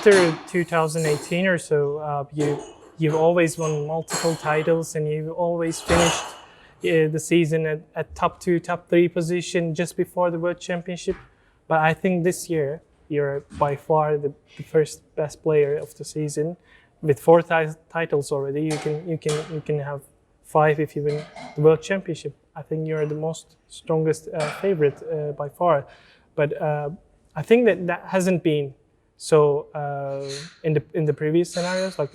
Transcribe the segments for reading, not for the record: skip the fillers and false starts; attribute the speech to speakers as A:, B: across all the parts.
A: after 2018 or so, you've always won multiple titles, and you've always finished the season at top 2, top 3 position just before the World Championship. But I think this year you're by far the first best player of the season. With 4 titles already, you can have 5 if you win the World Championship. I think you're the most strongest favorite by far. But I think that hasn't been so in the previous scenarios. Like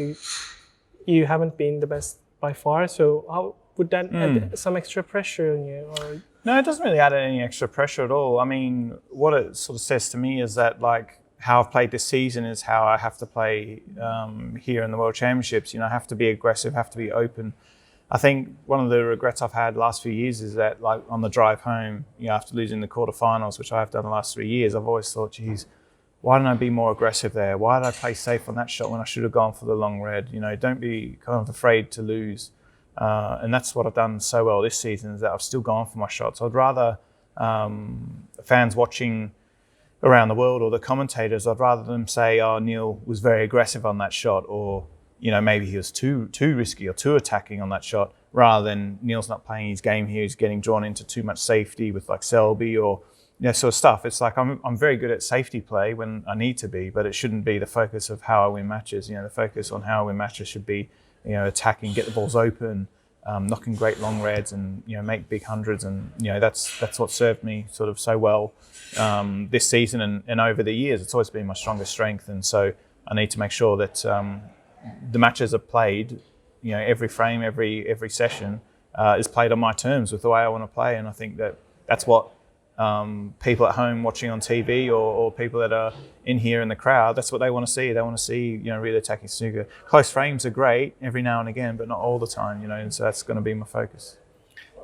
A: you haven't been the best by far. So how would that add some extra pressure on you? Or?
B: No, it doesn't really add any extra pressure at all. I mean, what it sort of says to me is that like how I've played this season is how I have to play here in the World Championships. You know, I have to be aggressive, have to be open. I think one of the regrets I've had the last few years is that, like, on the drive home, you know, after losing the quarterfinals, which I have done the last 3 years, I've always thought, geez, why didn't I be more aggressive there? Why did I play safe on that shot when I should have gone for the long red? You know, don't be kind of afraid to lose. And that's what I've done so well this season, is that I've still gone for my shots. I'd rather fans watching around the world or the commentators, I'd rather them say, oh, Neil was very aggressive on that shot, or, you know, maybe he was too risky or too attacking on that shot, rather than Neil's not playing his game here, he's getting drawn into too much safety with like Selby or, you know, sort of stuff. It's like I'm very good at safety play when I need to be, but it shouldn't be the focus of how I win matches. You know, the focus on how I win matches should be, you know, attacking, get the balls open, knocking great long reds, and, you know, make big hundreds. And, you know, that's what served me sort of so well this season and over the years. It's always been my strongest strength, and so I need to make sure that the matches are played, you know, every frame, every session is played on my terms with the way I want to play. And I think that's what people at home watching on TV or people that are in here in the crowd, that's what they want to see. They want to see, you know, really attacking snooker. Close frames are great every now and again, but not all the time, you know, and so that's going to be my focus.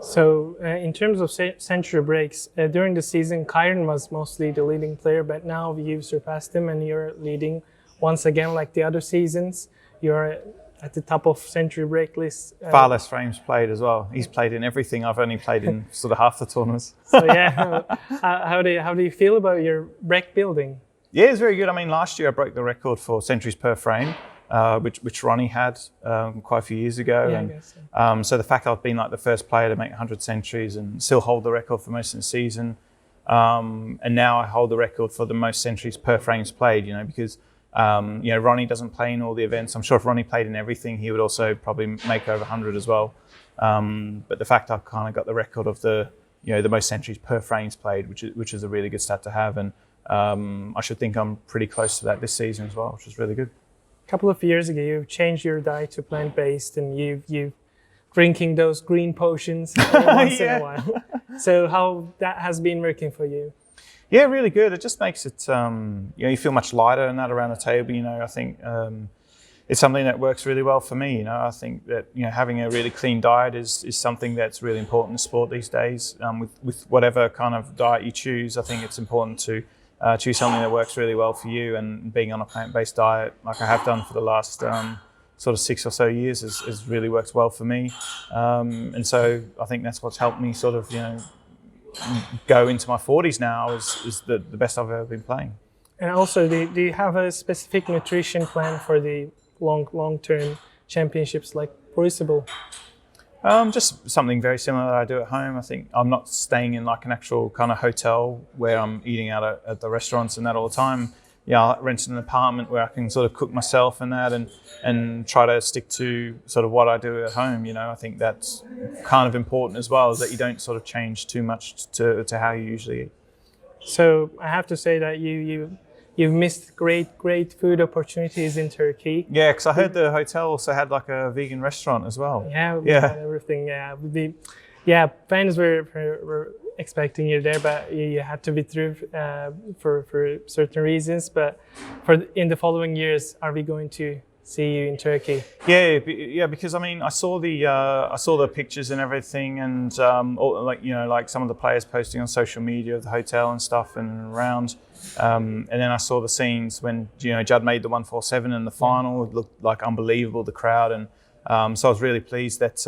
A: So in terms of century breaks, during the season, Kyron was mostly the leading player, but now you've surpassed him and you're leading once again like the other seasons. You're at the top of century break list.
B: Far less frames played as well. He's played in everything. I've only played in sort of half the tournaments.
A: So yeah, how do you feel about your break building?
B: Yeah, it's very good. I mean, last year I broke the record for centuries per frame, which Ronnie had quite a few years ago.
A: Yeah,
B: and,
A: I guess so.
B: So the fact I've been like the first player to make 100 centuries and still hold the record for most of the season, and now I hold the record for the most centuries per frames played. You know, because you know, Ronnie doesn't play in all the events. I'm sure if Ronnie played in everything, he would also probably make over 100 as well. But the fact I've kind of got the record of the, you know, the most centuries per frames played, which is a really good stat to have, and I should think I'm pretty close to that this season as well, which is really good.
A: A couple of years ago, you changed your diet to plant-based, and you drinking those green potions once in a while. So how that has been working for you?
B: Yeah, really good. It just makes it, you know, you feel much lighter and that around the table. You know, I think it's something that works really well for me. You know, I think that, you know, having a really clean diet is something that's really important in sport these days. With whatever kind of diet you choose, I think it's important to choose something that works really well for you. And being on a plant-based diet, like I have done for the last sort of 6 or so years, has really worked well for me. And so I think that's what's helped me sort of, you know, go into my 40s now is the best I've ever been playing.
A: And also, do you have a specific nutrition plan for the long-term championships like Crucible?
B: Just something very similar that I do at home. I think I'm not staying in like an actual kind of hotel where I'm eating out at the restaurants and that all the time. Yeah, I rent an apartment where I can sort of cook myself and that, and try to stick to sort of what I do at home. You know, I think that's kind of important as well, is that you don't sort of change too much to how you usually eat.
A: So I have to say that you've missed great food opportunities in Turkey.
B: Yeah, because I heard the hotel also had like a vegan restaurant as well.
A: Yeah, we had everything. Yeah, fans were expecting you there, but you had to withdraw for certain reasons. But in the following years, are we going to see you in Turkey?
B: Yeah, because I mean, I saw the pictures and everything, and like, you know, like some of the players posting on social media of the hotel and stuff and around. And then I saw the scenes when, you know, Judd made the 147 in the final. It looked like unbelievable, the crowd, and so I was really pleased that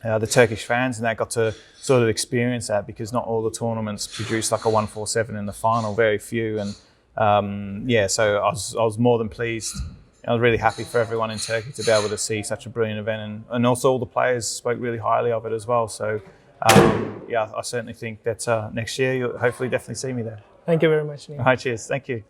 B: the Turkish fans and that got to sort of experience that, because not all the tournaments produce like a 147 in the final, very few, and yeah, so I was more than pleased. I was really happy for everyone in Turkey to be able to see such a brilliant event, and also all the players spoke really highly of it as well. So yeah, I certainly think that next year you'll hopefully definitely see me there.
A: Thank you very much, Neil.
B: All right, cheers. Thank you.